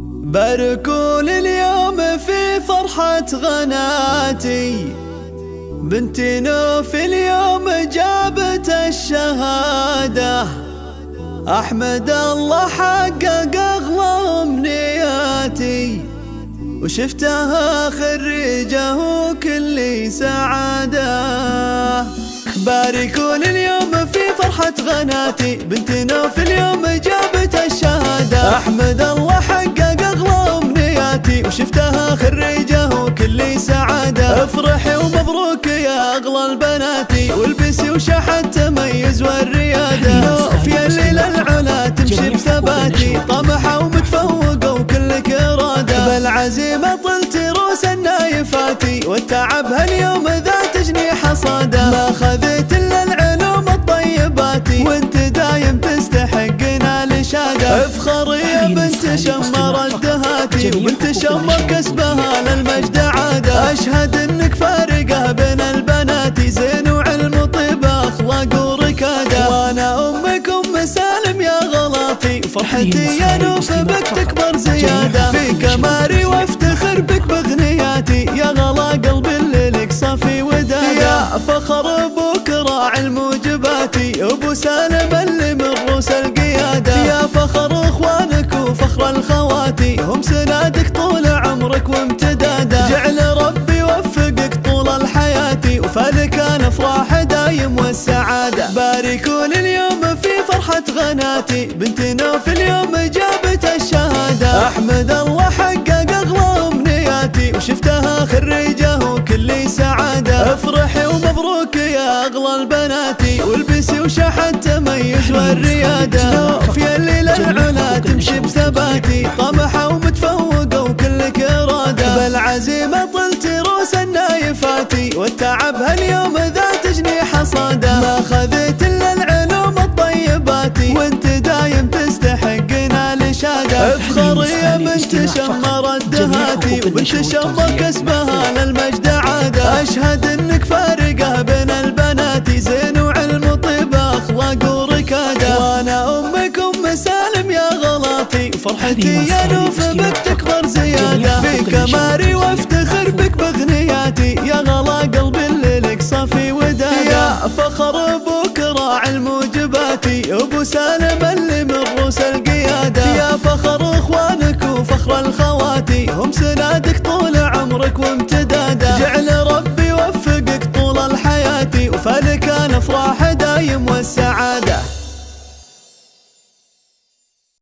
باركوا اليوم في فرحة غناتي، بنتي نوف اليوم جابت الشهادة، أحمد الله حقق أغلى أمنياتي، وشفتها خريجة وكل سعادة. باركوا اليوم في فرحة غناتي، بنتي نوف اليوم جابت الشهادة، أحمد الله حقق أغلى أمنياتي، وشفتها خريجة وكل سعادة. افرحي ومبروك يا أغلى البناتي، والبسي وشحت تميز والريادة. نوف يا الليل العلا تمشي بثباتي، طمحة ومتفوقة وكلك إرادة، بالعزيمة طلت روس النايفاتي، والتعب هاليوم ذات جنيح صادة. ما خذيت إلا العلوم الطيباتي، وانت دايم تستحقنا الإشادة. افخري يا بنت شمر الدهاتي، وبنت شمر كسبها للمجد عادة. أشهد انك فارقة بين البنات، زين وعلم وطيبة أخلاق وركادة. وانا أمك أم سالم يا غلاطي، وفرحتي يا نوف بك تكبر زيادة. فيك أماري وافتخر بك بغنياتي، يا غلا قلبي اللي لك صافي ودادة. يا فخر ابوك راعي الموجباتي، ابو سالم اللي من روس القيادة. يا فخر اخوانك وفخر الخواتي، هم سنادك طول عمرك وامتداده. جعل ربي يوفقك طول الحياة، وفالك الافراح دايم والسعادة. باركوا اليوم في فرحة غناتي، بنتي نوف اليوم جابت الشهادة، أحمد الله حقق أغلى أمنياتي، وشفتها خريجة وكل سعادة. افرحي ومبروك يا أغلى البناتي، والبسي وشحت تميز والريادة. نوف يا الليل العلا تمشي بثباتي، طمحة ومتفوقة وكلك إرادة، بالعزيمة طلت روس النايفاتي، والتعب هاليوم ذات جنيح صادة. ما خذيت إلا العلوم الطيباتي، وانت دايم تستحقنا الإشادة. افخري يا بنت شمر الدهاتي، وبنت شمر كسبها للمجد عادة. أشهد انك فارقة بين البنات، زين وعلم وطيبة أخلاق وركادة. وانا أمك أم سالم يا غلاطي، وفرحتي يا نوف بك تكبر زيادة. فيك أماري وافتخر بك بغنياتي، يا غلا قلبي اللي لك صافي ودادة. يا فخر ابوك راعي الموجباتي، ابو سالم اللي من روس القيادة.